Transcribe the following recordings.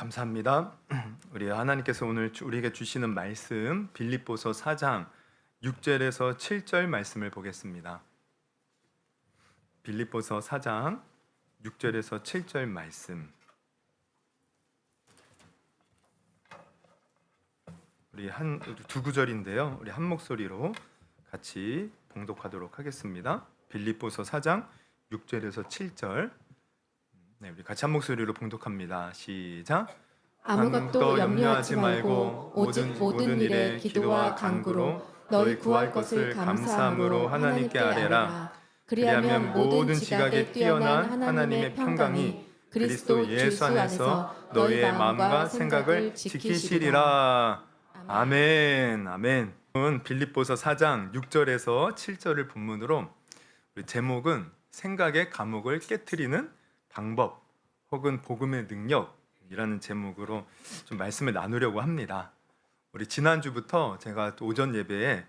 감사합니다. 우리 하나님께서 오늘 우리에게 주시는 말씀 빌립보서 4장 6절에서 7절 말씀을 보겠습니다. 빌립보서 4장 6절에서 7절 말씀. 우리 두 구절인데요. 우리 한 목소리로 같이 봉독하도록 하겠습니다. 빌립보서 4장 6절에서 7절. 네, 우리 같이 한 목소리로 봉독합니다. 시작. 아무것도 염려하지 말고 오직 모든 일에 기도와 간구로 너희 구할 것을 감사함으로 하나님께 아뢰라. 그리하면 모든 지각에 뛰어난 하나님의 평강이 그리스도 예수 안에서 너희의 마음과 생각을 지키시리라. 아멘. 아멘. 빌립보서 4장 6절에서 7절을 본문으로 우리 제목은 생각의 감옥을 깨트리는 방법 혹은 복음의 능력이라는 제목으로 좀 말씀을 나누려고 합니다. 우리 지난주부터 제가 또 오전 예배에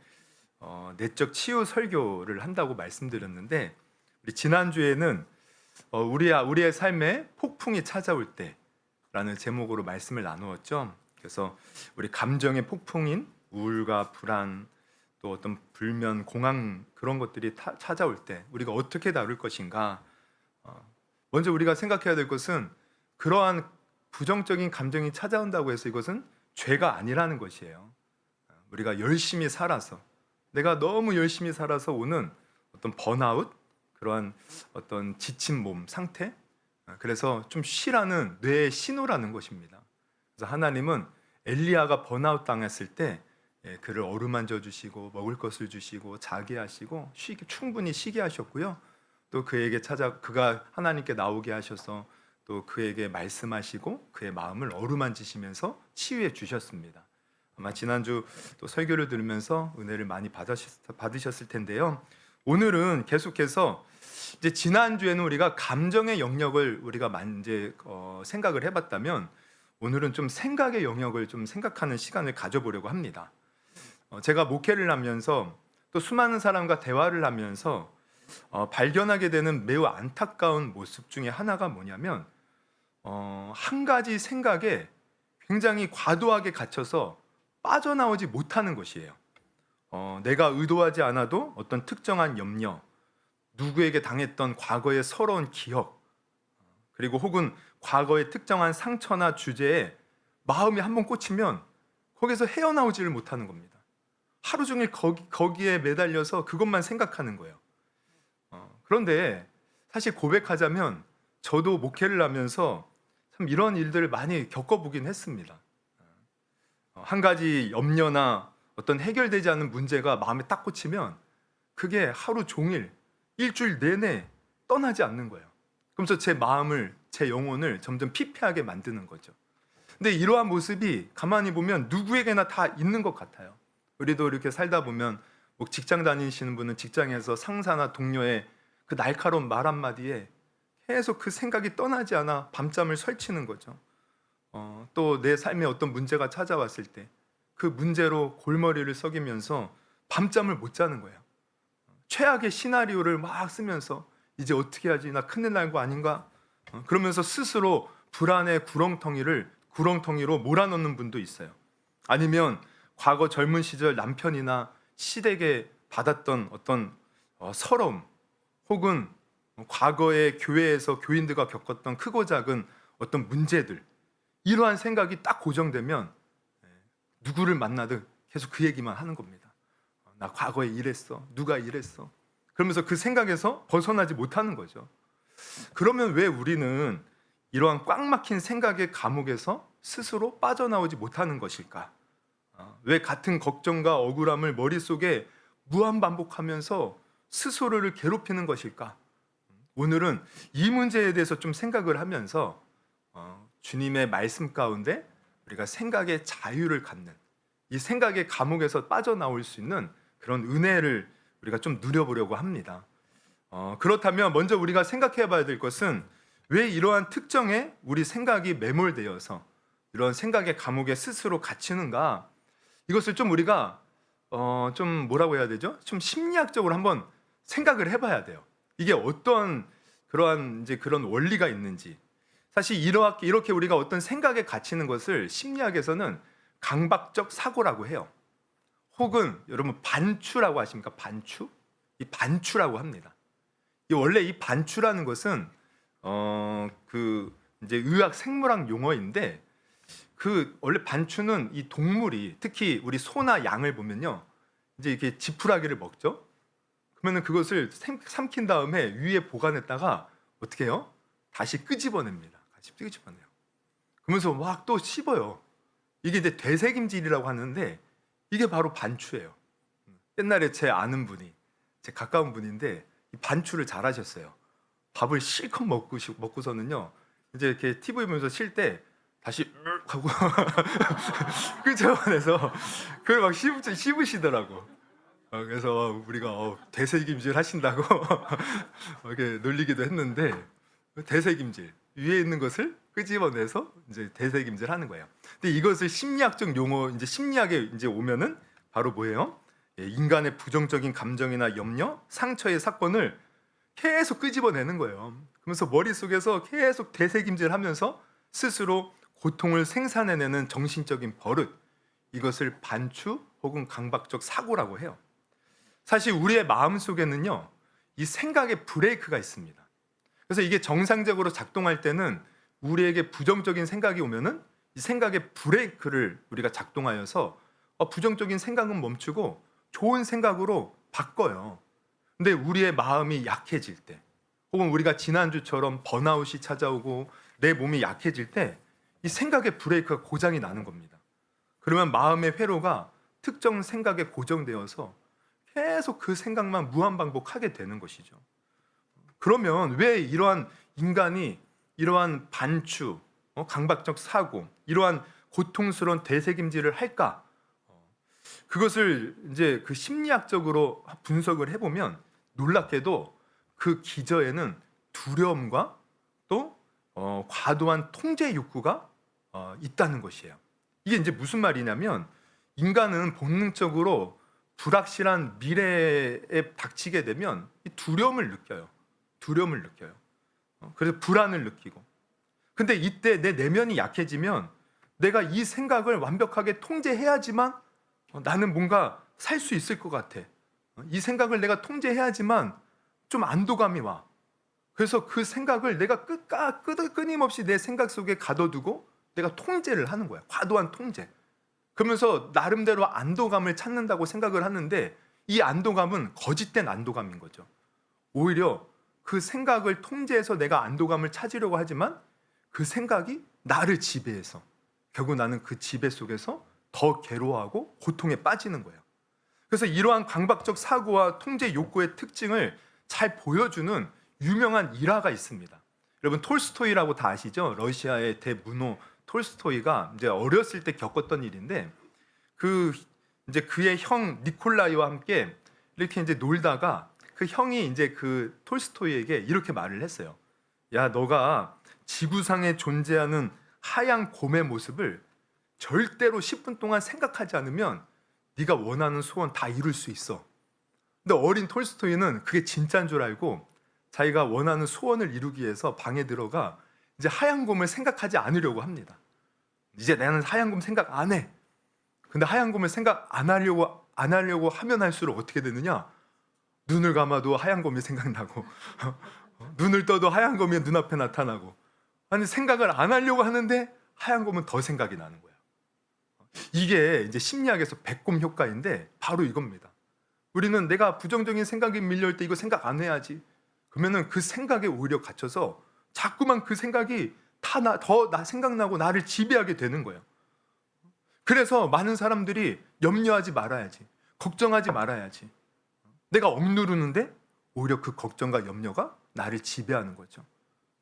내적 치유 설교를 한다고 말씀드렸는데, 우리 지난주에는 우리의 삶에 폭풍이 찾아올 때라는 제목으로 말씀을 나누었죠. 그래서 우리 감정의 폭풍인 우울과 불안, 또 어떤 불면, 공황, 그런 것들이 찾아올 때 우리가 어떻게 다룰 것인가. 먼저 우리가 생각해야 될 것은 그러한 부정적인 감정이 찾아온다고 해서 이것은 죄가 아니라는 것이에요. 우리가 열심히 살아서, 내가 너무 열심히 살아서 오는 어떤 번아웃, 그러한 어떤 지친 몸 상태, 그래서 좀 쉬라는 뇌의 신호라는 것입니다. 그래서 하나님은 엘리야가 번아웃 당했을 때 그를 어루만져 주시고 먹을 것을 주시고 자게 하시고 충분히 쉬게 하셨고요. 또 그가 하나님께 나오게 하셔서 또 그에게 말씀하시고 그의 마음을 어루만지시면서 치유해 주셨습니다. 아마 지난주 또 설교를 들으면서 은혜를 많이 받으셨을 텐데요. 오늘은 계속해서 이제 지난주에는 우리가 감정의 영역을 우리가 생각을 해봤다면, 오늘은 좀 생각의 영역을 좀 생각하는 시간을 가져보려고 합니다. 제가 목회를 하면서 또 수많은 사람과 대화를 하면서 발견하게 되는 매우 안타까운 모습 중에 하나가 뭐냐면, 한 가지 생각에 굉장히 과도하게 갇혀서 빠져나오지 못하는 것이에요. 내가 의도하지 않아도 어떤 특정한 염려, 누구에게 당했던 과거의 서러운 기억, 그리고 혹은 과거의 특정한 상처나 주제에 마음이 한번 꽂히면 거기서 헤어나오지를 못하는 겁니다. 하루 종일 거기에 매달려서 그것만 생각하는 거예요. 그런데 사실 고백하자면 저도 목회를 하면서 참 이런 일들을 많이 겪어보긴 했습니다. 한 가지 염려나 어떤 해결되지 않은 문제가 마음에 딱 꽂히면 그게 하루 종일, 일주일 내내 떠나지 않는 거예요. 그러면서 제 마음을, 제 영혼을 점점 피폐하게 만드는 거죠. 근데 이러한 모습이 가만히 보면 누구에게나 다 있는 것 같아요. 우리도 이렇게 살다 보면 직장 다니시는 분은 직장에서 상사나 동료의 그 날카로운 말 한마디에 계속 그 생각이 떠나지 않아 밤잠을 설치는 거죠. 또 내 삶에 어떤 문제가 찾아왔을 때 그 문제로 골머리를 썩이면서 밤잠을 못 자는 거예요. 최악의 시나리오를 막 쓰면서 이제 어떻게 하지? 나 큰일 날 거 아닌가? 그러면서 스스로 불안의 구렁텅이로 몰아넣는 분도 있어요. 아니면 과거 젊은 시절 남편이나 시댁에 받았던 어떤 서러움, 혹은 과거의 교회에서 교인들과 겪었던 크고 작은 어떤 문제들, 이러한 생각이 딱 고정되면 누구를 만나든 계속 그 얘기만 하는 겁니다. 나 과거에 이랬어, 누가 이랬어, 그러면서 그 생각에서 벗어나지 못하는 거죠. 그러면 왜 우리는 이러한 꽉 막힌 생각의 감옥에서 스스로 빠져나오지 못하는 것일까? 왜 같은 걱정과 억울함을 머릿속에 무한반복하면서 스스로를 괴롭히는 것일까? 오늘은 이 문제에 대해서 좀 생각을 하면서 주님의 말씀 가운데 우리가 생각의 자유를 갖는, 이 생각의 감옥에서 빠져나올 수 있는 그런 은혜를 우리가 좀 누려보려고 합니다. 그렇다면 먼저 우리가 생각해 봐야 될 것은, 왜 이러한 특정에 우리 생각이 매몰되어서 이런 생각의 감옥에 스스로 갇히는가? 이것을 좀 우리가 좀 뭐라고 해야 되죠? 좀 심리학적으로 한번 생각을 해봐야 돼요. 이게 어떤 그런 원리가 있는지. 사실 이렇게 우리가 어떤 생각에 갇히는 것을 심리학에서는 강박적 사고라고 해요. 혹은 여러분 반추라고 하십니까? 반추? 이 반추라고 합니다. 원래 이 반추라는 것은 이제 의학 생물학 용어인데 원래 반추는 이 동물이 특히 우리 소나 양을 보면요. 이제 이렇게 지푸라기를 먹죠. 그러면은 그것을 삼킨 다음에 위에 보관했다가 어떻게 해요? 다시 끄집어냅니다. 다시 끄집어내요. 그러면서 막 또 씹어요. 이게 이제 되새김질이라고 하는데 이게 바로 반추예요. 옛날에 제 아는 분이 제 가까운 분인데 이 반추를 잘하셨어요. 밥을 실컷 먹고서는요. 이제 이렇게 TV 보면서 쉴 때 다시 하고 끄집어내서 그걸 막 씹으시더라고. 그래서 우리가 되새김질 하신다고 이렇게 놀리기도 했는데 되새김질 위에 있는 것을 끄집어내서 이제 되새김질 하는 거예요. 근데 이것을 심리학적 용어 이제 심리학에 이제 오면은 바로 뭐예요? 인간의 부정적인 감정이나 염려, 상처의 사건을 계속 끄집어내는 거예요. 그러면서 머릿속에서 계속 되새김질하면서 스스로 고통을 생산해내는 정신적인 버릇, 이것을 반추 혹은 강박적 사고라고 해요. 사실 우리의 마음속에는요, 이 생각의 브레이크가 있습니다. 그래서 이게 정상적으로 작동할 때는 우리에게 부정적인 생각이 오면은 이 생각의 브레이크를 우리가 작동하여서 부정적인 생각은 멈추고 좋은 생각으로 바꿔요. 근데 우리의 마음이 약해질 때, 혹은 우리가 지난주처럼 번아웃이 찾아오고 내 몸이 약해질 때 이 생각의 브레이크가 고장이 나는 겁니다. 그러면 마음의 회로가 특정 생각에 고정되어서 계속 그 생각만 무한반복하게 되는 것이죠. 그러면 왜 이러한 인간이 이러한 반추, 강박적 사고, 이러한 고통스러운 되새김질을 할까? 그것을 이제 그 심리학적으로 분석을 해보면 놀랍게도 그 기저에는 두려움과 또 과도한 통제 욕구가 있다는 것이에요. 이게 이제 무슨 말이냐면 인간은 본능적으로 불확실한 미래에 닥치게 되면 이 두려움을 느껴요. 두려움을 느껴요. 그래서 불안을 느끼고. 근데 이때 내 내면이 약해지면 내가 이 생각을 완벽하게 통제해야지만 나는 뭔가 살 수 있을 것 같아. 이 생각을 내가 통제해야지만 좀 안도감이 와. 그래서 그 생각을 내가 끊임없이 내 생각 속에 가둬두고 내가 통제를 하는 거야. 과도한 통제. 그러면서 나름대로 안도감을 찾는다고 생각을 하는데 이 안도감은 거짓된 안도감인 거죠. 오히려 그 생각을 통제해서 내가 안도감을 찾으려고 하지만 그 생각이 나를 지배해서 결국 나는 그 지배 속에서 더 괴로워하고 고통에 빠지는 거예요. 그래서 이러한 강박적 사고와 통제 욕구의 특징을 잘 보여주는 유명한 일화가 있습니다. 여러분 톨스토이라고 다 아시죠? 러시아의 대문호 톨스토이가 이제 어렸을 때 겪었던 일인데 이제 그의 형 니콜라이와 함께 이렇게 이제 놀다가 그 형이 이제 그 톨스토이에게 이렇게 말을 했어요. 야, 너가 지구상에 존재하는 하얀 곰의 모습을 절대로 10분 동안 생각하지 않으면 네가 원하는 소원 다 이룰 수 있어. 근데 어린 톨스토이는 그게 진짜인 줄 알고 자기가 원하는 소원을 이루기 위해서 방에 들어가 이제 하얀 곰을 생각하지 않으려고 합니다. 이제 나는 하얀 곰 생각 안 해. 근데 하얀 곰을 생각 안 하려고 하면 할수록 어떻게 되느냐? 눈을 감아도 하얀 곰이 생각나고 눈을 떠도 하얀 곰이 눈앞에 나타나고 아니 생각을 안 하려고 하는데 하얀 곰은 더 생각이 나는 거야. 이게 이제 심리학에서 배꼽 효과인데 바로 이겁니다. 우리는 내가 부정적인 생각이 밀려올 때 이거 생각 안 해야지. 그러면은 그 생각에 오히려 갇혀서 자꾸만 그 생각이 더 생각나고 나를 지배하게 되는 거예요. 그래서 많은 사람들이 염려하지 말아야지, 걱정하지 말아야지. 내가 억누르는데 오히려 그 걱정과 염려가 나를 지배하는 거죠.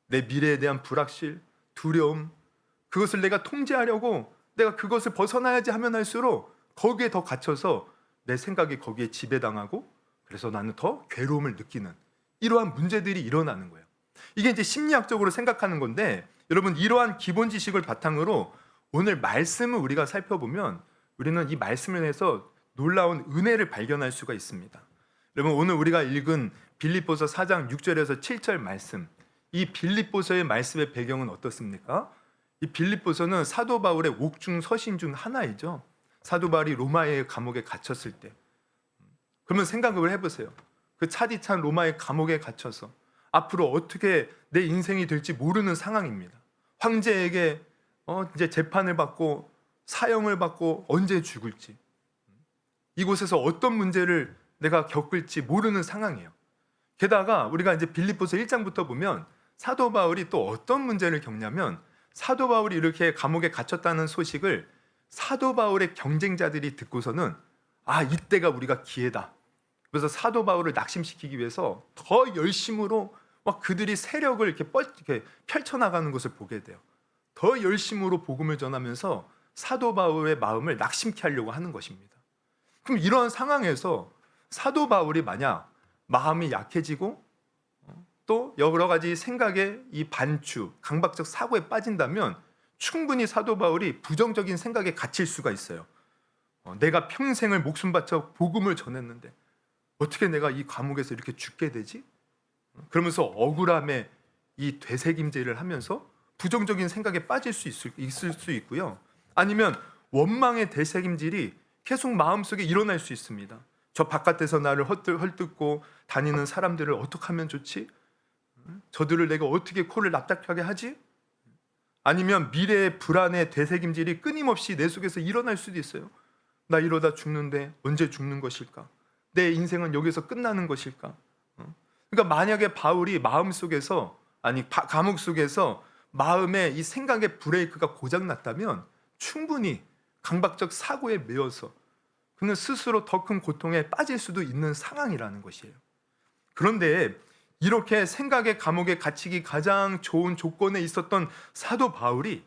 내 미래에 대한 불확실, 두려움, 그것을 내가 통제하려고 내가 그것을 벗어나야지 하면 할수록 거기에 더 갇혀서 내 생각이 거기에 지배당하고 그래서 나는 더 괴로움을 느끼는 이러한 문제들이 일어나는 거예요. 이게 이제 심리학적으로 생각하는 건데 여러분 이러한 기본 지식을 바탕으로 오늘 말씀을 우리가 살펴보면 우리는 이 말씀을 해서 놀라운 은혜를 발견할 수가 있습니다. 여러분 오늘 우리가 읽은 빌립보서 4장 6절에서 7절 말씀 이 빌립보서의 말씀의 배경은 어떻습니까? 이 빌립보서는 사도 바울의 옥중 서신 중 하나이죠. 사도 바울이 로마의 감옥에 갇혔을 때. 그러면 생각을 해보세요. 그 차디찬 로마의 감옥에 갇혀서 앞으로 어떻게 내 인생이 될지 모르는 상황입니다. 황제에게 이제 재판을 받고 사형을 받고 언제 죽을지, 이곳에서 어떤 문제를 내가 겪을지 모르는 상황이에요. 게다가 우리가 이제 빌립보서 1장부터 보면 사도 바울이 또 어떤 문제를 겪냐면, 사도 바울이 이렇게 감옥에 갇혔다는 소식을 사도 바울의 경쟁자들이 듣고서는 이때가 우리가 기회다. 그래서 사도 바울을 낙심시키기 위해서 더 열심으로 막 그들이 세력을 이렇게 펼쳐나가는 것을 보게 돼요. 더 열심으로 복음을 전하면서 사도 바울의 마음을 낙심케 하려고 하는 것입니다. 그럼 이러한 상황에서 사도 바울이 만약 마음이 약해지고 또 여러 가지 생각에 이 반추, 강박적 사고에 빠진다면 충분히 사도 바울이 부정적인 생각에 갇힐 수가 있어요. 내가 평생을 목숨 바쳐 복음을 전했는데 어떻게 내가 이 감옥에서 이렇게 죽게 되지? 그러면서 억울함에 이 되새김질을 하면서 부정적인 생각에 빠질 수 있을 수 있고요. 아니면 원망의 되새김질이 계속 마음속에 일어날 수 있습니다. 저 바깥에서 나를 헐뜯고 다니는 사람들을 어떻게 하면 좋지? 저들을 내가 어떻게 코를 납작하게 하지? 아니면 미래의 불안의 되새김질이 끊임없이 내 속에서 일어날 수도 있어요. 나 이러다 죽는데 언제 죽는 것일까? 내 인생은 여기서 끝나는 것일까? 그러니까 만약에 바울이 감옥 속에서 마음의 이 생각의 브레이크가 고장났다면 충분히 강박적 사고에 매여서 그는 스스로 더 큰 고통에 빠질 수도 있는 상황이라는 것이에요. 그런데 이렇게 생각의 감옥에 갇히기 가장 좋은 조건에 있었던 사도 바울이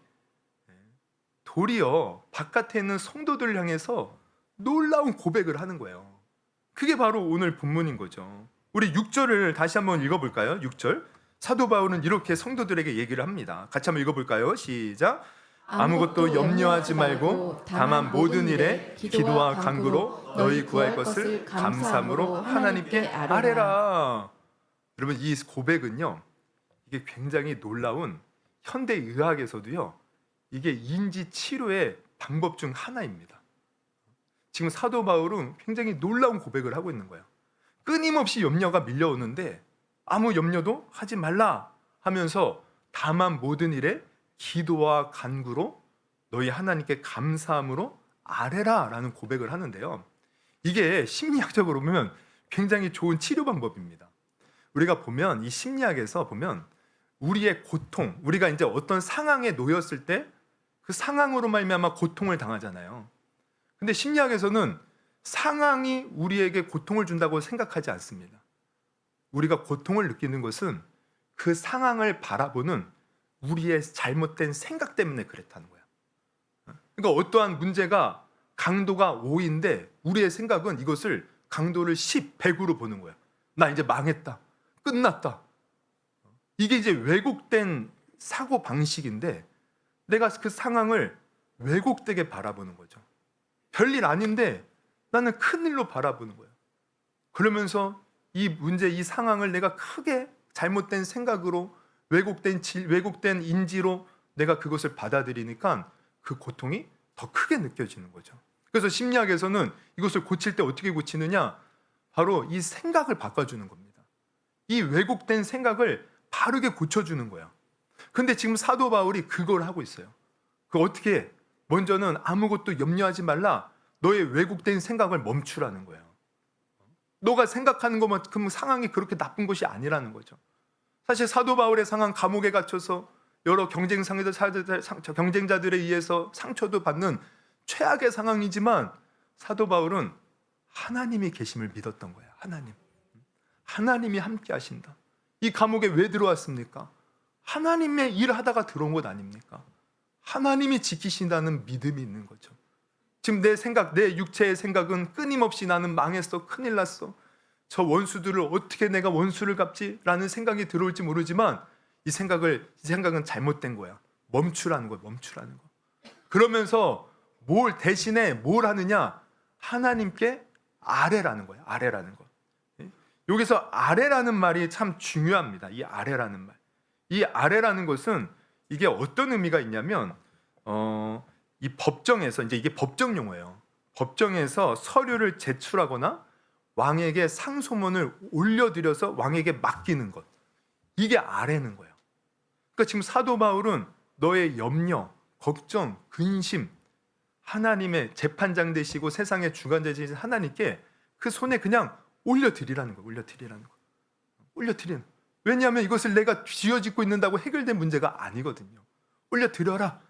도리어 바깥에 있는 성도들을 향해서 놀라운 고백을 하는 거예요. 그게 바로 오늘 본문인 거죠. 우리 6절을 다시 한번 읽어볼까요? 6절. 사도 바울은 이렇게 성도들에게 얘기를 합니다. 같이 한번 읽어볼까요? 시작. 아무것도 염려하지 말고 다만 모든 일에 기도와 간구로 너희 구할 것을 감사함으로 하나님께 아뢰라. 여러분, 이 고백은요, 이게 굉장히 놀라운 현대 의학에서도요, 이게 인지 치료의 방법 중 하나입니다. 지금 사도 바울은 굉장히 놀라운 고백을 하고 있는 거예요. 끊임없이 염려가 밀려오는데 아무 염려도 하지 말라 하면서 다만 모든 일에 기도와 간구로 너희 하나님께 감사함으로 아뢰라 라는 고백을 하는데요. 이게 심리학적으로 보면 굉장히 좋은 치료 방법입니다. 우리가 보면 이 심리학에서 보면 우리의 고통, 우리가 이제 어떤 상황에 놓였을 때 그 상황으로 말미암아 고통을 당하잖아요. 근데 심리학에서는 상황이 우리에게 고통을 준다고 생각하지 않습니다. 우리가 고통을 느끼는 것은 그 상황을 바라보는 우리의 잘못된 생각 때문에 그렇다는 거야. 그러니까 어떠한 문제가 강도가 5인데 우리의 생각은 이것을 강도를 10, 100으로 보는 거야. 나 이제 망했다. 끝났다. 이게 이제 왜곡된 사고 방식인데 내가 그 상황을 왜곡되게 바라보는 거죠. 별일 아닌데 나는 큰일로 바라보는 거야. 그러면서 이 문제, 이 상황을 내가 크게 잘못된 생각으로 왜곡된 인지로 내가 그것을 받아들이니까 그 고통이 더 크게 느껴지는 거죠. 그래서 심리학에서는 이것을 고칠 때 어떻게 고치느냐? 바로 이 생각을 바꿔주는 겁니다. 이 왜곡된 생각을 바르게 고쳐주는 거야. 근데 지금 사도 바울이 그걸 하고 있어요. 그 어떻게? 먼저는 아무것도 염려하지 말라. 너의 왜곡된 생각을 멈추라는 거예요. 너가 생각하는 것만큼 상황이 그렇게 나쁜 것이 아니라는 거죠. 사실 사도 바울의 상황, 감옥에 갇혀서 여러 경쟁자들에 의해서 상처도 받는 최악의 상황이지만 사도 바울은 하나님이 계심을 믿었던 거예요. 하나님이 함께 하신다. 이 감옥에 왜 들어왔습니까? 하나님의 일을 하다가 들어온 것 아닙니까? 하나님이 지키신다는 믿음이 있는 거죠. 지금 내 육체의 생각은 끊임없이 나는 망했어, 큰일 났어, 저 원수들을 어떻게 내가 원수를 갚지? 라는 생각이 들어올지 모르지만 이 생각은 잘못된 거야. 멈추라는 거. 그러면서 대신에 뭘 하느냐? 하나님께 아뢰라는 거야. 아뢰라는 거. 여기서 아뢰라는 말이 참 중요합니다. 이 아뢰라는 말. 이 아래라는 것은 이게 어떤 의미가 있냐면 이 법정에서 이제 이게 법정 용어예요. 법정에서 서류를 제출하거나 왕에게 상소문을 올려드려서 왕에게 맡기는 것. 이게 아래는 거예요. 그러니까 지금 사도 바울은 너의 염려, 걱정, 근심, 하나님의 재판장 되시고 세상의 주관 되시는 하나님께 그 손에 그냥 올려드리라는 거예요. 올려드리라는 거. 올려드리는. 왜냐하면 이것을 내가 쥐어짓고 있는다고 해결된 문제가 아니거든요. 올려드려라.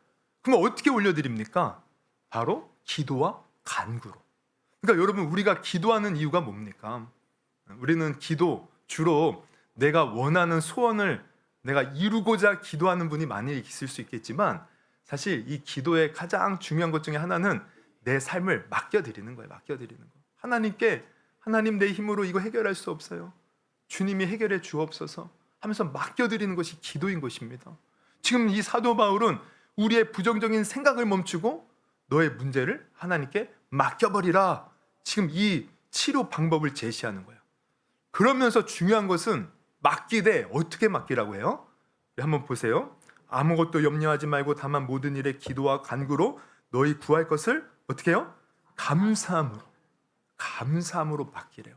그럼 어떻게 올려드립니까? 바로 기도와 간구로. 그러니까 여러분, 우리가 기도하는 이유가 뭡니까? 우리는 기도 주로 내가 원하는 소원을 내가 이루고자 기도하는 분이 많이 있을 수 있겠지만, 사실 이 기도의 가장 중요한 것 중에 하나는 내 삶을 맡겨드리는 거예요. 맡겨드리는 거. 하나님께, 하나님 내 힘으로 이거 해결할 수 없어요, 주님이 해결해 주옵소서 하면서 맡겨드리는 것이 기도인 것입니다. 지금 이 사도 바울은 우리의 부정적인 생각을 멈추고 너의 문제를 하나님께 맡겨버리라, 지금 이 치료 방법을 제시하는 거예요. 그러면서 중요한 것은 맡기되 어떻게 맡기라고 해요? 한번 보세요. 아무것도 염려하지 말고 다만 모든 일에 기도와 간구로 너희 구할 것을 어떻게 해요? 감사함으로 맡기래요.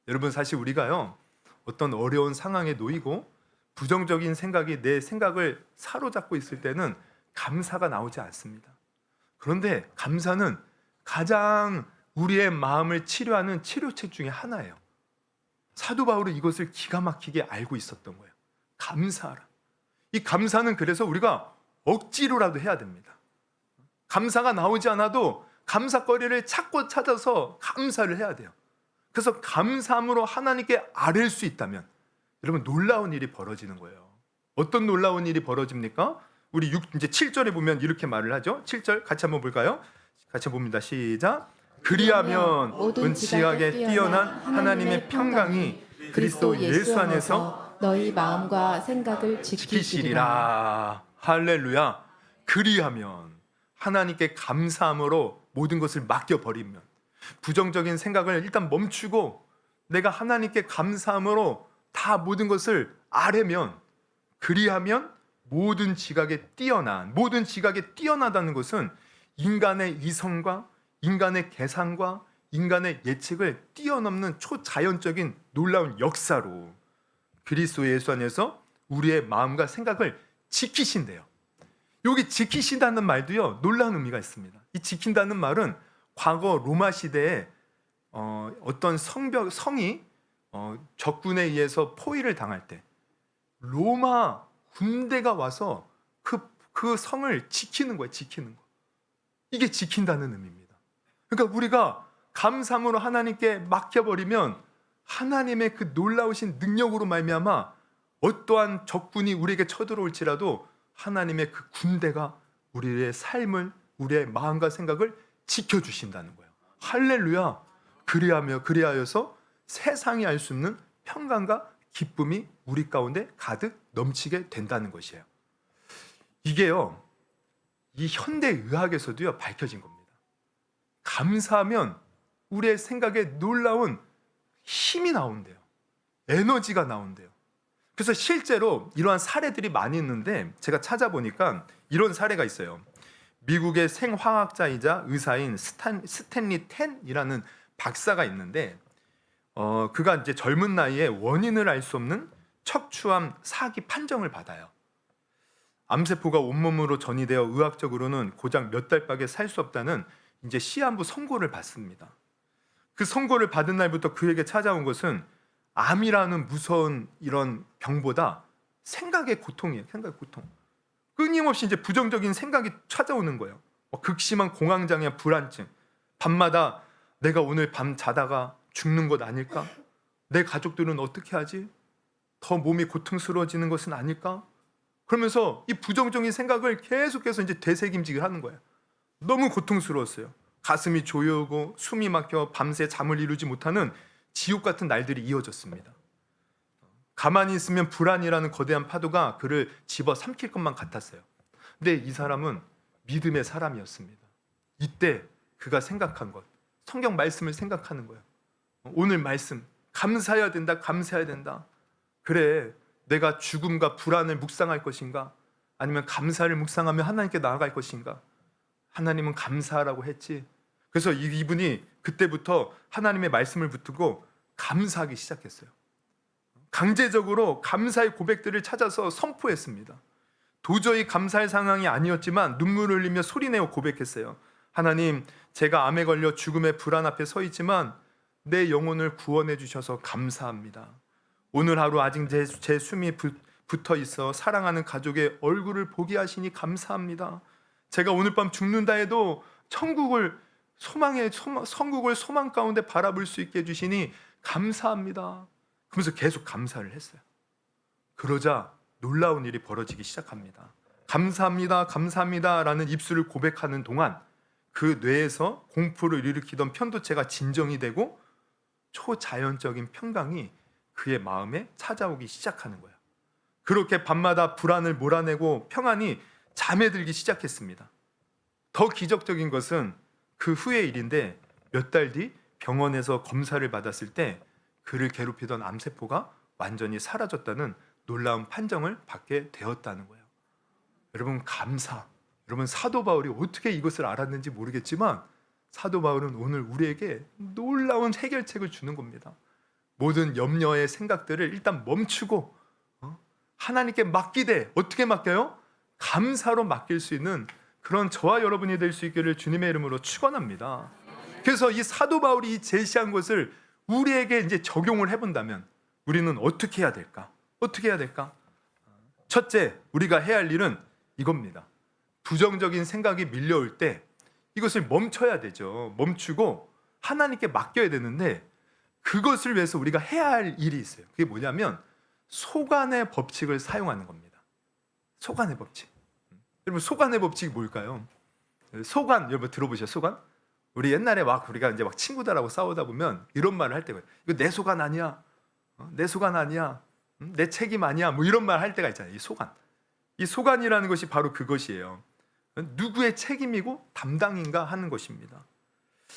여러분, 사실 우리가요, 어떤 어려운 상황에 놓이고 부정적인 생각이 내 생각을 사로잡고 있을 때는 감사가 나오지 않습니다. 그런데 감사는 가장 우리의 마음을 치료하는 치료책 중에 하나예요. 사도 바울은 이것을 기가 막히게 알고 있었던 거예요. 감사하라. 이 감사는 그래서 우리가 억지로라도 해야 됩니다. 감사가 나오지 않아도 감사거리를 찾고 찾아서 감사를 해야 돼요. 그래서 감사함으로 하나님께 아뢰일 수 있다면 여러분, 놀라운 일이 벌어지는 거예요. 어떤 놀라운 일이 벌어집니까? 우리 이제 7절에 보면 이렇게 말을 하죠. 7절 같이 한번 볼까요? 같이 봅니다. 시작. 그리하면 모든 지각에 뛰어난 하나님의 평강이 그리스도 예수 안에서 너희 마음과 생각을 지키시리라. 지키시리라. 할렐루야. 그리하면 하나님께 감사함으로 모든 것을 맡겨버리면, 부정적인 생각을 일단 멈추고 내가 하나님께 감사함으로 다 모든 것을 아뢰면, 그리하면 모든 지각에 뛰어나다는 것은 인간의 이성과 인간의 계산과 인간의 예측을 뛰어넘는 초자연적인 놀라운 역사로 그리스도 예수 안에서 우리의 마음과 생각을 지키신대요. 여기 지키신다는 말도요, 놀라운 의미가 있습니다. 이 지킨다는 말은 과거 로마 시대에 어떤 성이 적군에 의해서 포위를 당할 때 로마 군대가 와서 그 성을 지키는 거예요. 지키는 거. 이게 지킨다는 의미입니다. 그러니까 우리가 감사함으로 하나님께 맡겨버리면 하나님의 그 놀라우신 능력으로 말미암아 어떠한 적군이 우리에게 쳐들어올지라도 하나님의 그 군대가 우리의 삶을, 우리의 마음과 생각을 지켜주신다는 거예요. 할렐루야. 그리하여서 세상이 알 수 없는 평강과 기쁨이 우리 가운데 가득 넘치게 된다는 것이에요. 이게요, 이 현대 의학에서도요 밝혀진 겁니다. 감사하면 우리의 생각에 놀라운 힘이 나온대요. 에너지가 나온대요. 그래서 실제로 이러한 사례들이 많이 있는데 제가 찾아보니까 이런 사례가 있어요. 미국의 생화학자이자 의사인 스탠리 텐이라는 박사가 있는데 그가 이제 젊은 나이에 원인을 알 수 없는 척추암 사기 판정을 받아요. 암세포가 온몸으로 전이되어 의학적으로는 고작 몇 달밖에 살 수 없다는 이제 시한부 선고를 받습니다. 그 선고를 받은 날부터 그에게 찾아온 것은 암이라는 무서운 이런 병보다 생각의 고통이에요. 생각의 고통. 끊임없이 이제 부정적인 생각이 찾아오는 거예요. 극심한 공황장애, 불안증. 밤마다 내가 오늘 밤 자다가 죽는 것 아닐까? 내 가족들은 어떻게 하지? 더 몸이 고통스러워지는 것은 아닐까? 그러면서 이 부정적인 생각을 계속해서 이제 되새김질을 하는 거예요. 너무 고통스러웠어요. 가슴이 조여오고 숨이 막혀 밤새 잠을 이루지 못하는 지옥 같은 날들이 이어졌습니다. 가만히 있으면 불안이라는 거대한 파도가 그를 집어삼킬 것만 같았어요. 근데 이 사람은 믿음의 사람이었습니다. 이때 그가 생각한 것, 성경 말씀을 생각하는 거예요. 오늘 말씀, 감사해야 된다, 감사해야 된다. 그래, 내가 죽음과 불안을 묵상할 것인가? 아니면 감사를 묵상하며 하나님께 나아갈 것인가? 하나님은 감사하라고 했지. 그래서 이분이 그때부터 하나님의 말씀을 붙들고 감사하기 시작했어요. 강제적으로 감사의 고백들을 찾아서 선포했습니다. 도저히 감사할 상황이 아니었지만 눈물을 흘리며 소리내어 고백했어요. 하나님, 제가 암에 걸려 죽음의 불안 앞에 서 있지만 내 영혼을 구원해 주셔서 감사합니다. 오늘 하루 아직 제 숨이 붙어 있어 사랑하는 가족의 얼굴을 보게 하시니 감사합니다. 제가 오늘 밤 죽는다 해도 천국을 소망 가운데 바라볼 수 있게 해주시니 감사합니다. 그러면서 계속 감사를 했어요. 그러자 놀라운 일이 벌어지기 시작합니다. 감사합니다, 감사합니다 라는 입술을 고백하는 동안 그 뇌에서 공포를 일으키던 편도체가 진정이 되고 초자연적인 평강이 그의 마음에 찾아오기 시작하는 거예요. 그렇게 밤마다 불안을 몰아내고 평안이 잠에 들기 시작했습니다. 더 기적적인 것은 그 후의 일인데 몇 달 뒤 병원에서 검사를 받았을 때 그를 괴롭히던 암세포가 완전히 사라졌다는 놀라운 판정을 받게 되었다는 거예요. 여러분, 감사. 여러분, 사도 바울이 어떻게 이것을 알았는지 모르겠지만 사도 바울은 오늘 우리에게 놀라운 해결책을 주는 겁니다. 모든 염려의 생각들을 일단 멈추고 하나님께 맡기되, 어떻게 맡겨요? 감사로 맡길 수 있는 그런 저와 여러분이 될 수 있기를 주님의 이름으로 축원합니다. 그래서 이 사도 바울이 제시한 것을 우리에게 이제 적용을 해본다면 우리는 어떻게 해야 될까? 어떻게 해야 될까? 첫째, 우리가 해야 할 일은 이겁니다. 부정적인 생각이 밀려올 때 이것을 멈춰야 되죠. 멈추고 하나님께 맡겨야 되는데 그것을 위해서 우리가 해야 할 일이 있어요. 그게 뭐냐면 소관의 법칙을 사용하는 겁니다. 소관의 법칙. 여러분, 소관의 법칙이 뭘까요? 소관, 여러분 들어보셨어요? 소관? 우리 옛날에 우리가 이제 친구들하고 싸우다 보면 이런 말을 할 때가 있어요. 이거 내 소관 아니야. 내 소관 아니야. 내 책임 아니야. 뭐 이런 말 할 때가 있잖아요. 이 소관. 이 소관이라는 것이 바로 그것이에요. 누구의 책임이고 담당인가 하는 것입니다.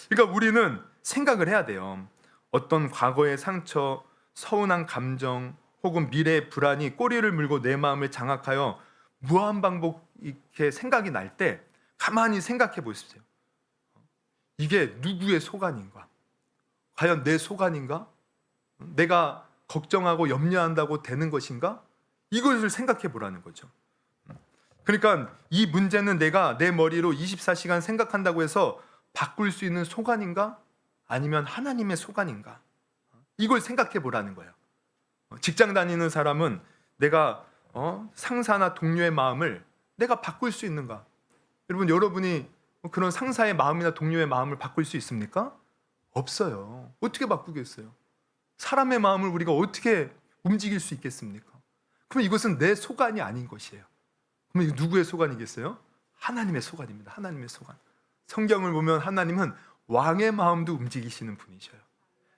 그러니까 우리는 생각을 해야 돼요. 어떤 과거의 상처, 서운한 감정, 혹은 미래의 불안이 꼬리를 물고 내 마음을 장악하여 무한반복 이렇게 생각이 날 때 가만히 생각해 보십시오. 이게 누구의 소관인가? 과연 내 소관인가? 내가 걱정하고 염려한다고 되는 것인가? 이것을 생각해 보라는 거죠. 그러니까 이 문제는 내가 내 머리로 24시간 생각한다고 해서 바꿀 수 있는 소관인가? 아니면 하나님의 소관인가? 이걸 생각해 보라는 거예요. 직장 다니는 사람은 내가 상사나 동료의 마음을 내가 바꿀 수 있는가? 여러분, 여러분이 그런 상사의 마음이나 동료의 마음을 바꿀 수 있습니까? 없어요. 어떻게 바꾸겠어요? 사람의 마음을 우리가 어떻게 움직일 수 있겠습니까? 그럼 이것은 내 소관이 아닌 것이에요. 그럼 이거 누구의 소관이겠어요? 하나님의 소관입니다. 하나님의 소관. 성경을 보면 하나님은 왕의 마음도 움직이시는 분이셔요.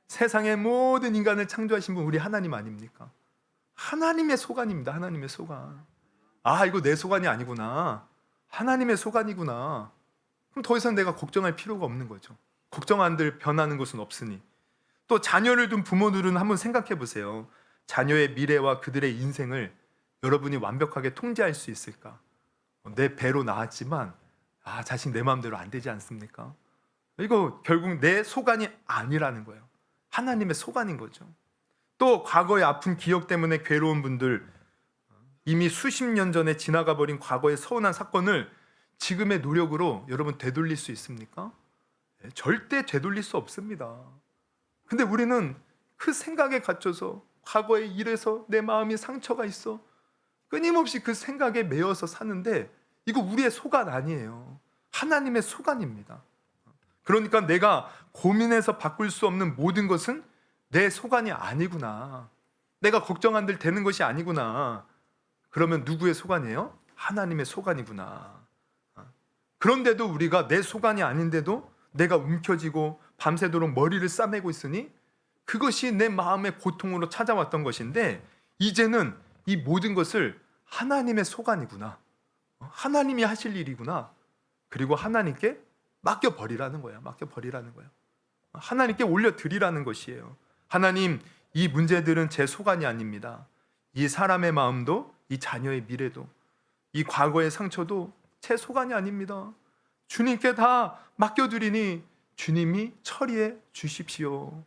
세상의 모든 인간을 창조하신 분 우리 하나님 아닙니까? 하나님의 소관입니다. 하나님의 소관. 아, 이거 내 소관이 아니구나. 하나님의 소관이구나. 그럼 더 이상 내가 걱정할 필요가 없는 거죠. 걱정 안들 변하는 것은 없으니. 또 자녀를 둔 부모들은 한번 생각해 보세요. 자녀의 미래와 그들의 인생을 여러분이 완벽하게 통제할 수 있을까? 내 배로 낳았지만 자식 내 마음대로 안 되지 않습니까? 이거 결국 내 소관이 아니라는 거예요. 하나님의 소관인 거죠. 또 과거의 아픈 기억 때문에 괴로운 분들, 이미 수십 년 전에 지나가 버린 과거의 서운한 사건을 지금의 노력으로 여러분 되돌릴 수 있습니까? 절대 되돌릴 수 없습니다. 근데 우리는 그 생각에 갇혀서 과거의 일에서 내 마음이 상처가 있어 끊임없이 그 생각에 매여서 사는데 이거 우리의 소관 아니에요. 하나님의 소관입니다. 그러니까 내가 고민해서 바꿀 수 없는 모든 것은 내 소관이 아니구나. 내가 걱정 안들 되는 것이 아니구나. 그러면 누구의 소관이에요? 하나님의 소관이구나. 그런데도 우리가 내 소관이 아닌데도 내가 움켜쥐고 밤새도록 머리를 싸매고 있으니 그것이 내 마음의 고통으로 찾아왔던 것인데 이제는 이 모든 것을 하나님의 소관이구나. 하나님이 하실 일이구나. 그리고 하나님께 맡겨버리라는 거예요. 맡겨버리라는 거예요. 하나님께 올려드리라는 것이에요. 하나님, 이 문제들은 제 소관이 아닙니다. 이 사람의 마음도 이 자녀의 미래도 이 과거의 상처도 제 소관이 아닙니다. 주님께 다 맡겨두리니 주님이 처리해 주십시오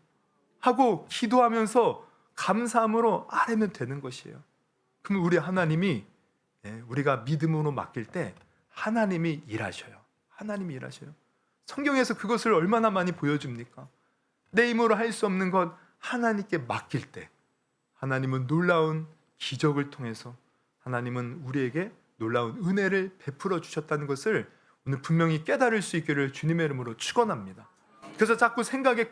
하고 기도하면서 감사함으로 아뢰면 되는 것이에요. 그럼 우리 하나님이 우리가 믿음으로 맡길 때 하나님이 일하셔요. 하나님이 일하셔요. 성경에서 그것을 얼마나 많이 보여줍니까? 내 힘으로 할 수 없는 것 하나님께 맡길 때 하나님은 놀라운 기적을 통해서 하나님은 우리에게 놀라운 은혜를 베풀어 주셨다는 것을 오늘 분명히 깨달을 수 있기를 주님의 이름으로 축원합니다. 그래서 자꾸 생각에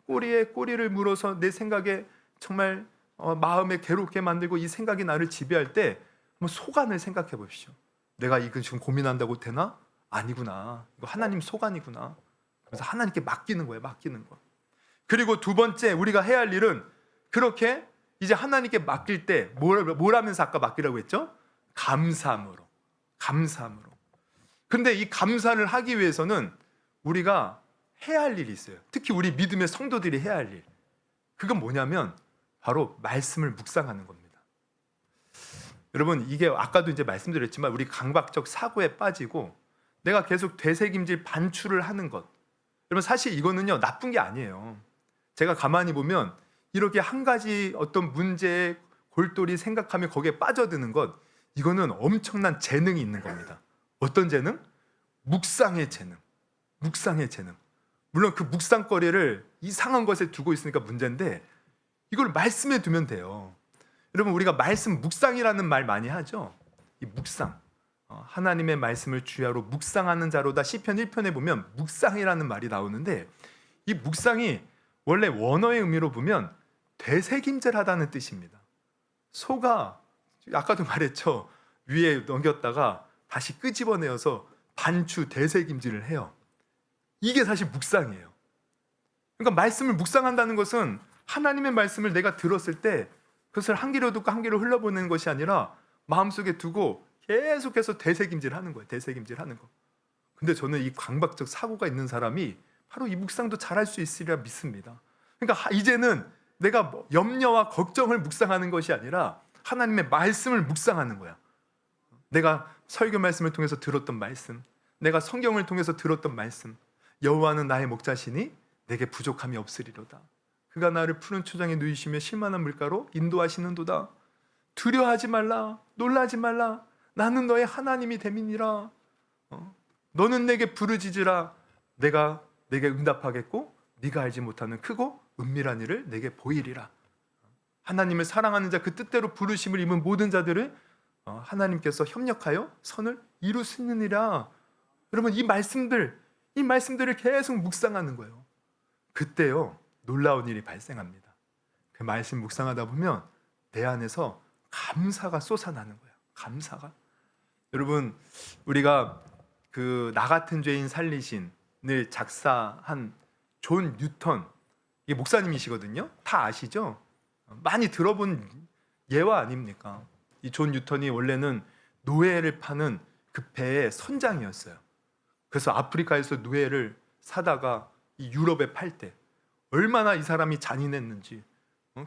꼬리에 꼬리를 물어서 내 생각에 정말 마음에 괴롭게 만들고 이 생각이 나를 지배할 때 한번 소관을 생각해 보십시오. 내가 이거 지금 고민한다고 되나? 아니구나. 이거 하나님 소관이구나. 그래서 하나님께 맡기는 거예요. 맡기는 거. 그리고 두 번째 우리가 해야 할 일은 그렇게 이제 하나님께 맡길 때 뭘 하면서 아까 맡기라고 했죠? 감사함으로. 근데 이 감사를 하기 위해서는 우리가 해야 할 일이 있어요. 특히 우리 믿음의 성도들이 해야 할 일. 그건 뭐냐면 바로 말씀을 묵상하는 겁니다. 여러분, 이게 아까도 이제 말씀드렸지만 우리 강박적 사고에 빠지고 내가 계속 되새김질 반추를 하는 것. 여러분, 사실 이거는요 나쁜 게 아니에요. 제가 가만히 보면 이렇게 한 가지 어떤 문제에 골똘히 생각하며 거기에 빠져드는 것, 이거는 엄청난 재능이 있는 겁니다. 어떤 재능? 묵상의 재능. 물론 그 묵상거리를 이상한 것에 두고 있으니까 문제인데 이걸 말씀에 두면 돼요. 여러분, 우리가 말씀 묵상이라는 말 많이 하죠. 이 묵상, 하나님의 말씀을 주야로 묵상하는 자로다. 시편 1편에 보면 묵상이라는 말이 나오는데 이 묵상이 원래 원어의 의미로 보면 되새김질하다는 뜻입니다. 소가 아까도 말했죠. 위에 넘겼다가 다시 끄집어내어서 반추 되새김질을 해요. 이게 사실 묵상이에요. 그러니까 말씀을 묵상한다는 것은 하나님의 말씀을 내가 들었을 때 그것을 한 귀로 듣고 한 귀로 흘려보내는 것이 아니라 마음속에 두고 계속해서 되새김질하는 거예요. 되새김질하는 거. 근데 저는 이 강박적 사고가 있는 사람이 바로 이 묵상도 잘할 수 있으리라 믿습니다. 그러니까 이제는 내가 염려와 걱정을 묵상하는 것이 아니라 하나님의 말씀을 묵상하는 거야. 내가 설교 말씀을 통해서 들었던 말씀, 내가 성경을 통해서 들었던 말씀, 여호와는 나의 목자시니 내게 부족함이 없으리로다. 그가 나를 푸른 초장에 누이시며 실만한 물가로 인도하시는도다. 두려워하지 말라, 놀라지 말라. 나는 너의 하나님이 됨이니라. 너는 내게 부르짖으라. 내가 내게 응답하겠고 네가 알지 못하는 크고 은밀한 일을 내게 보이리라. 하나님을 사랑하는 자, 그 뜻대로 부르심을 입은 모든 자들을 하나님께서 협력하여 선을 이루시느니라. 여러분, 이 말씀들을 계속 묵상하는 거예요. 그때요 놀라운 일이 발생합니다. 그 말씀 묵상하다 보면 내 안에서 감사가 쏟아나는 거예요. 감사가. 여러분, 우리가 그 나 같은 죄인 살리신을 작사한 존 뉴턴, 이게 목사님이시거든요. 다 아시죠? 많이 들어본 예화 아닙니까? 이 존 뉴턴이 원래는 노예를 파는 그 배의 선장이었어요. 그래서 아프리카에서 노예를 사다가 이 유럽에 팔 때 얼마나 이 사람이 잔인했는지,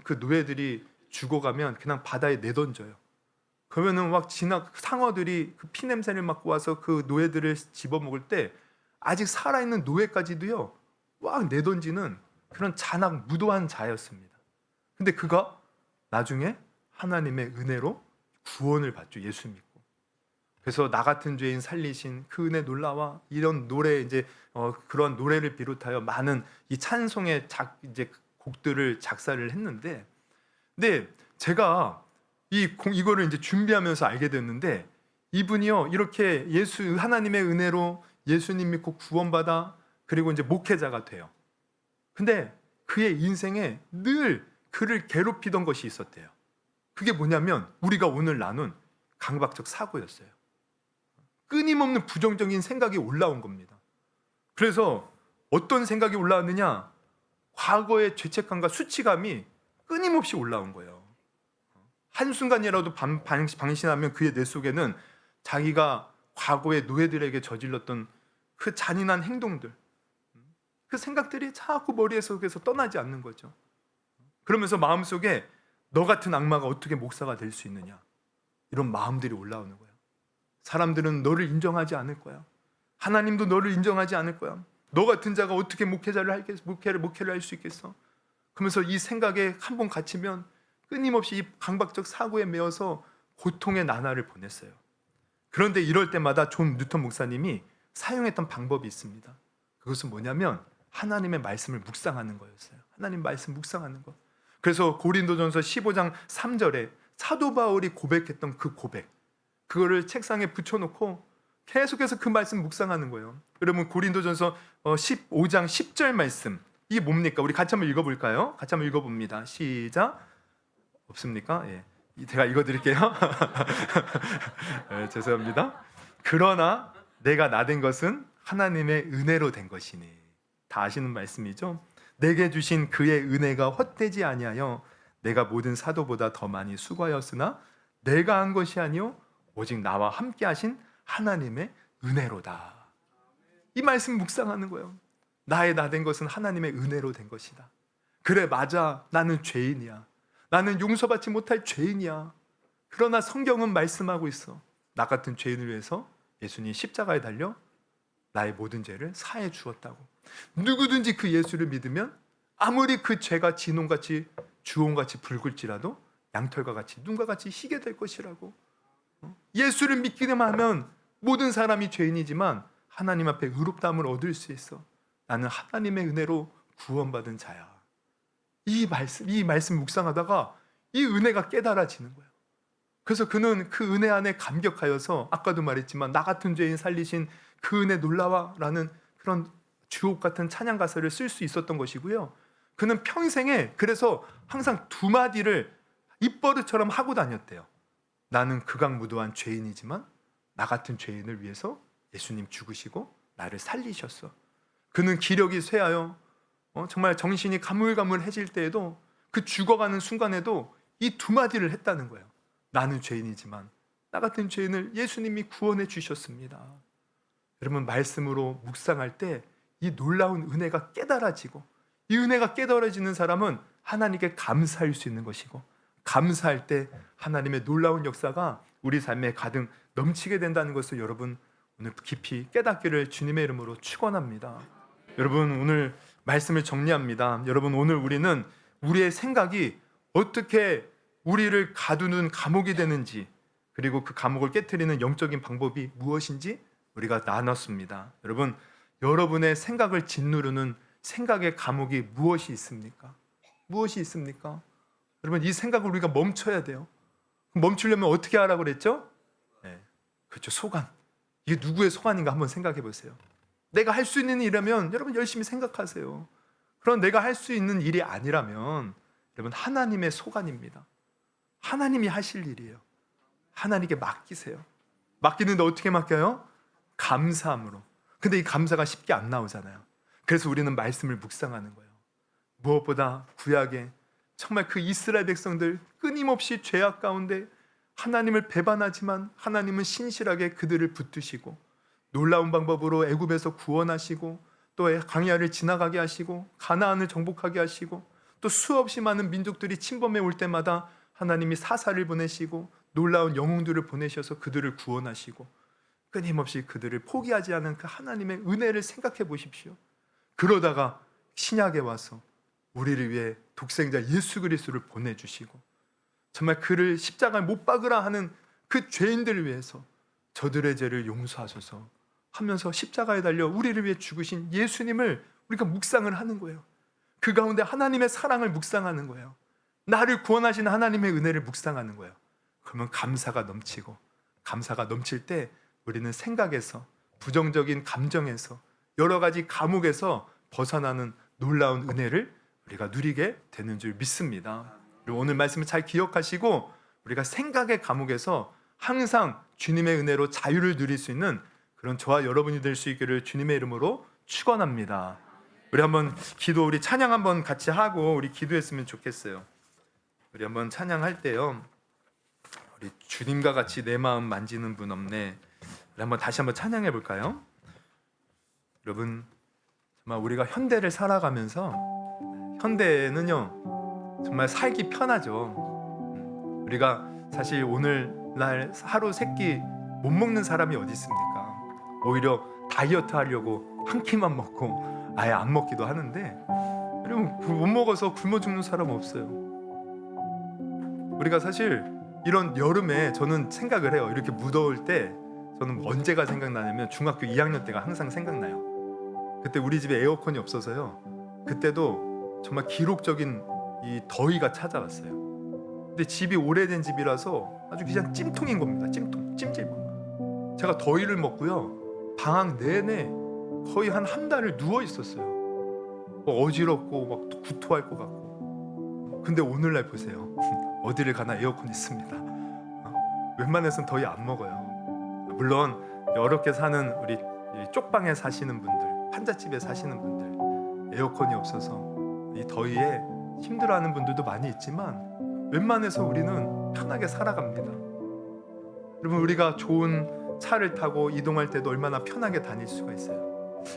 그 노예들이 죽어가면 그냥 바다에 내던져요. 그러면은 막 상어들이 그 피 냄새를 맡고 와서 그 노예들을 집어먹을 때 아직 살아있는 노예까지도요 막 내던지는 그런 잔악 무도한 자였습니다. 근데 그가 나중에 하나님의 은혜로 구원을 받죠. 예수 믿고. 그래서 나 같은 죄인 살리신 그 은혜 놀라와 이런 노래, 이제 그런 노래를 비롯하여 많은 이 찬송의 이제 곡들을 작사를 했는데, 근데 제가 이거를 이제 준비하면서 알게 됐는데, 이분이요 이렇게 하나님의 은혜로 예수님 믿고 구원받아 그리고 이제 목회자가 돼요. 근데 그의 인생에 늘 그를 괴롭히던 것이 있었대요. 그게 뭐냐면 우리가 오늘 나눈 강박적 사고였어요. 끊임없는 부정적인 생각이 올라온 겁니다. 그래서 어떤 생각이 올라왔느냐? 과거의 죄책감과 수치감이 끊임없이 올라온 거예요. 한순간이라도 방심하면 그의 뇌 속에는 자기가 과거의 노예들에게 저질렀던 그 잔인한 행동들, 그 생각들이 자꾸 머리 속에서 떠나지 않는 거죠. 그러면서 마음속에 너 같은 악마가 어떻게 목사가 될 수 있느냐? 이런 마음들이 올라오는 거예요. 사람들은 너를 인정하지 않을 거야. 하나님도 너를 인정하지 않을 거야. 너 같은 자가 어떻게 목회를 할 수 있겠어? 그러면서 이 생각에 한 번 갇히면 끊임없이 이 강박적 사고에 매여서 고통의 나날을 보냈어요. 그런데 이럴 때마다 존 뉴턴 목사님이 사용했던 방법이 있습니다. 그것은 뭐냐면 하나님의 말씀을 묵상하는 거였어요. 하나님 말씀 묵상하는 거. 그래서 고린도전서 15장 3절에 사도 바울이 고백했던 그 고백, 그거를 책상에 붙여놓고 계속해서 그 말씀 묵상하는 거예요. 여러분 고린도전서 15장 10절 말씀, 이게 뭡니까? 우리 같이 한번 읽어볼까요? 같이 한번 읽어봅니다. 시작. 없습니까? 예. 제가 읽어드릴게요. 네, 죄송합니다. 그러나 내가 나된 것은 하나님의 은혜로 된 것이니. 다 아시는 말씀이죠? 내게 주신 그의 은혜가 헛되지 아니하여 내가 모든 사도보다 더 많이 수고하였으나 내가 한 것이 아니요 오직 나와 함께 하신 하나님의 은혜로다. 이 말씀 묵상하는 거예요. 나의 나된 것은 하나님의 은혜로 된 것이다. 그래, 맞아. 나는 죄인이야. 나는 용서받지 못할 죄인이야. 그러나 성경은 말씀하고 있어. 나 같은 죄인을 위해서 예수님이 십자가에 달려 나의 모든 죄를 사해 주었다고. 누구든지 그 예수를 믿으면 아무리 그 죄가 진홍같이 주홍같이 붉을지라도 양털과 같이 눈과 같이 희게 될 것이라고. 예수를 믿기만 하면 모든 사람이 죄인이지만 하나님 앞에 의롭다함을 얻을 수 있어. 나는 하나님의 은혜로 구원받은 자야. 이 말씀 묵상하다가 이 은혜가 깨달아지는 거예요. 그래서 그는 그 은혜 안에 감격하여서 아까도 말했지만 나 같은 죄인 살리신 그 은혜 놀라와라는 그런 주옥 같은 찬양 가사를 쓸 수 있었던 것이고요. 그는 평생에 그래서 항상 두 마디를 입버릇처럼 하고 다녔대요. 나는 극악무도한 죄인이지만 나 같은 죄인을 위해서 예수님 죽으시고 나를 살리셨어. 그는 기력이 쇠하여 정말 정신이 가물가물해질 때에도 그 죽어가는 순간에도 이 두 마디를 했다는 거예요. 나는 죄인이지만 나 같은 죄인을 예수님이 구원해 주셨습니다. 여러분 말씀으로 묵상할 때 이 놀라운 은혜가 깨달아지고 이 은혜가 깨달아지는 사람은 하나님께 감사할 수 있는 것이고 감사할 때 하나님의 놀라운 역사가 우리 삶에 가득 넘치게 된다는 것을 여러분 오늘 깊이 깨닫기를 주님의 이름으로 축원합니다. 여러분 오늘 말씀을 정리합니다. 여러분 오늘 우리는 우리의 생각이 어떻게 우리를 가두는 감옥이 되는지 그리고 그 감옥을 깨트리는 영적인 방법이 무엇인지 우리가 나눴습니다. 여러분의 생각을 짓누르는 생각의 감옥이 무엇이 있습니까? 무엇이 있습니까? 여러분 이 생각을 우리가 멈춰야 돼요. 멈추려면 어떻게 하라고 그랬죠? 네, 그렇죠. 소관. 이게 누구의 소관인가 한번 생각해 보세요. 내가 할 수 있는 일이라면 여러분 열심히 생각하세요. 그럼 내가 할 수 있는 일이 아니라면 여러분 하나님의 소관입니다. 하나님이 하실 일이에요. 하나님께 맡기세요. 맡기는데 어떻게 맡겨요? 감사함으로. 근데 이 감사가 쉽게 안 나오잖아요. 그래서 우리는 말씀을 묵상하는 거예요. 무엇보다 구약에 정말 그 이스라엘 백성들 끊임없이 죄악 가운데 하나님을 배반하지만 하나님은 신실하게 그들을 붙드시고 놀라운 방법으로 애굽에서 구원하시고 또 광야를 지나가게 하시고 가나안을 정복하게 하시고 또 수없이 많은 민족들이 침범해 올 때마다 하나님이 사사를 보내시고 놀라운 영웅들을 보내셔서 그들을 구원하시고 끊임없이 그들을 포기하지 않은 그 하나님의 은혜를 생각해 보십시오. 그러다가 신약에 와서 우리를 위해 독생자 예수 그리스도를 보내주시고 정말 그를 십자가에 못 박으라 하는 그 죄인들을 위해서 저들의 죄를 용서하소서 하면서 십자가에 달려 우리를 위해 죽으신 예수님을 우리가 묵상을 하는 거예요. 그 가운데 하나님의 사랑을 묵상하는 거예요. 나를 구원하신 하나님의 은혜를 묵상하는 거예요. 그러면 감사가 넘치고 감사가 넘칠 때 우리는 생각에서 부정적인 감정에서 여러 가지 감옥에서 벗어나는 놀라운 은혜를 우리가 누리게 되는 줄 믿습니다. 그리고 오늘 말씀을 잘 기억하시고 우리가 생각의 감옥에서 항상 주님의 은혜로 자유를 누릴 수 있는 그런 저와 여러분이 될 수 있기를 주님의 이름으로 축원합니다. 우리 한번 우리 찬양 한번 같이 하고 우리 기도했으면 좋겠어요. 우리 한번 찬양할 때요. 우리 주님과 같이 내 마음 만지는 분 없네. 우리 한번 다시 한번 찬양해 볼까요? 여러분 정말 우리가 현대를 살아가면서 현대는요 정말 살기 편하죠. 우리가 사실 오늘날 하루 세 끼 못 먹는 사람이 어디 있습니까? 오히려 다이어트 하려고 한 끼만 먹고 아예 안 먹기도 하는데, 여러분 못 먹어서 굶어 죽는 사람 없어요. 우리가 사실 이런 여름에 저는 생각을 해요. 이렇게 무더울 때 저는 언제가 생각나냐면 중학교 2학년 때가 항상 생각나요. 그때 우리 집에 에어컨이 없어서요. 그때도 정말 기록적인 이 더위가 찾아왔어요. 근데 집이 오래된 집이라서 아주 그냥 찜통인 겁니다. 찜질방. 제가 더위를 먹고요, 방학 내내 거의 한 달을 누워 있었어요. 어지럽고 막 구토할 것 같고. 근데 오늘날 보세요. 어디를 가나 에어컨 있습니다. 웬만해서는 더위 안 먹어요. 물론 어렵게 사는 우리 쪽방에 사시는 분들, 판잣집에 사시는 분들, 에어컨이 없어서 이 더위에 힘들어하는 분들도 많이 있지만 웬만해서 우리는 편하게 살아갑니다. 여러분, 우리가 좋은 차를 타고 이동할 때도 얼마나 편하게 다닐 수가 있어요.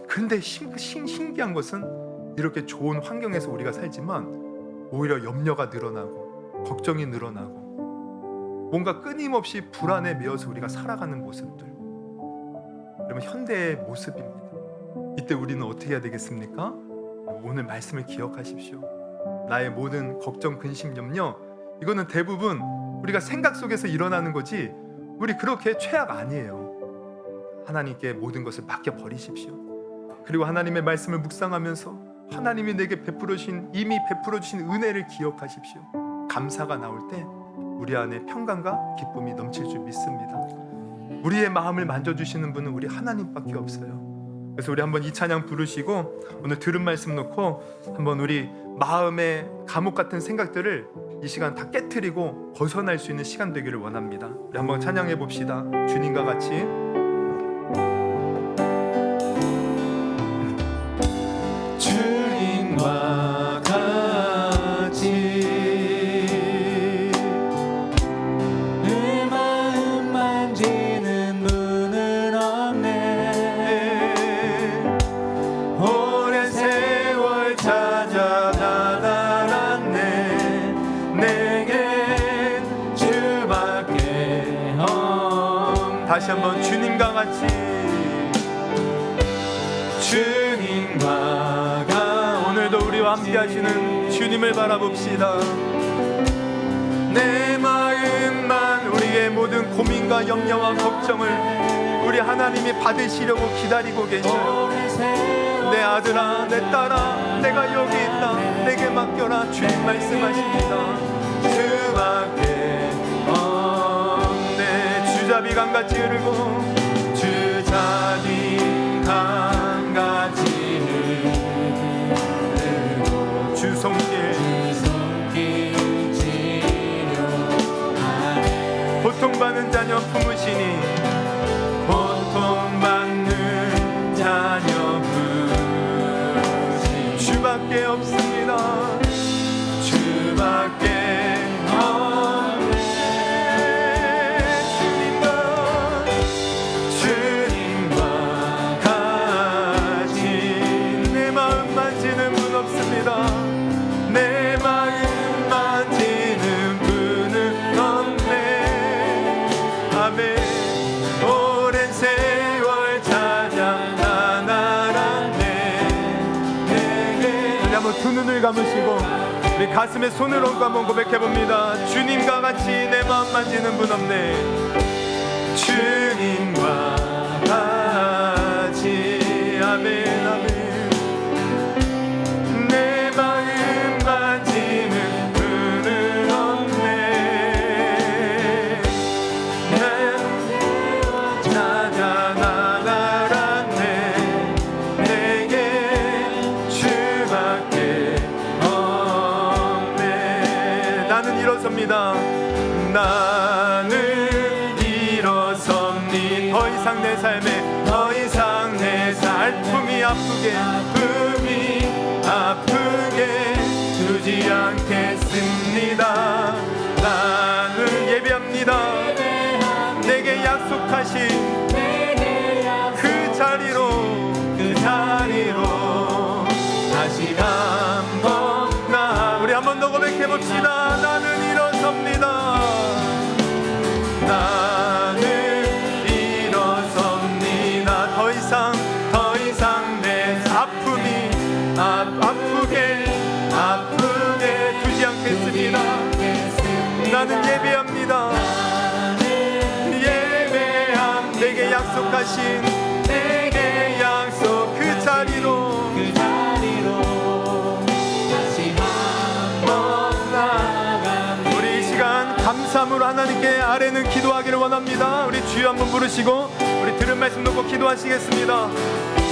그런데 신기한 것은 이렇게 좋은 환경에서 우리가 살지만 오히려 염려가 늘어나고 걱정이 늘어나고 뭔가 끊임없이 불안에 매여서 우리가 살아가는 모습들, 여러분 현대의 모습입니다. 이때 우리는 어떻게 해야 되겠습니까? 오늘 말씀을 기억하십시오. 나의 모든 걱정, 근심, 염려, 이거는 대부분 우리가 생각 속에서 일어나는 거지 우리 그렇게 최악 아니에요. 하나님께 모든 것을 맡겨 버리십시오. 그리고 하나님의 말씀을 묵상하면서 하나님이 내게 이미 베풀어 주신 은혜를 기억하십시오. 감사가 나올 때 우리 안에 평강과 기쁨이 넘칠 줄 믿습니다. 우리의 마음을 만져주시는 분은 우리 하나님밖에 없어요. 그래서 우리 한번 이 찬양 부르시고 오늘 들은 말씀 놓고 한번 우리 마음의 감옥 같은 생각들을 이 시간 다 깨트리고 벗어날 수 있는 시간 되기를 원합니다. 우리 한번 찬양해 봅시다. 주님과 같이. 주님과 같이 내 마음 만지는 분은 없네. 오랜 세월 찾아 나타났네. 내겐 주밖에 없네. 다시 한번 주님과 같이. 주님과 같이. 오늘도 우리와 함께 하시는 주님을 바라봅시다. 내 마음만, 우리의 모든 고민과 염려와 걱정을 우리 하나님이 받으시려고 기다리고 계셔요. 내 아들아, 내 딸아, 내가 여기 있다, 내게 맡겨라. 주님 말씀하십니다. 주밖에 없네. 주잡이 강같이 흐르고 주잡이 강같이 흐르고 주 손길 고통받는 자녀 품으시니 고통받는 자녀 품으시니 주밖에 없습니다. 주밖에 없네. 주님과 같이 내 마음 만지는 분 없습니다. 내 마음 만지는 분은 없네. 아멘. 오랜 세월 찾아 나타났네. 내게. 우리 한번 두 눈을 감으시고 우리 가슴에 손을 얹고 한번 고백해봅니다. 주님과 같이 내 마음 만지는 분 없네. 주님과 같이. 아멘 아멘. 내 마음 만지는 분은 없네. 찾아 나타났네. 내게 주밖에 없네. 나는 일어섭니다. 나는 일어섭니. 더 이상 내 삶에, 더 이상 내 살품이 아프게 두지 않겠습니다. 나는 예배합니다. 내게 약속하신 그 자리로 다시 한번 우리 한번 더 고백해봅시다. 나는 일어섭니다. 약속하신 내게 약속 그 자리로 다시 한번 나간 우리 이 시간 감사함으로 하나님께 아뢰는 기도하기를 원합니다. 우리 주여 한번 부르시고 우리 들은 말씀 놓고 기도하시겠습니다.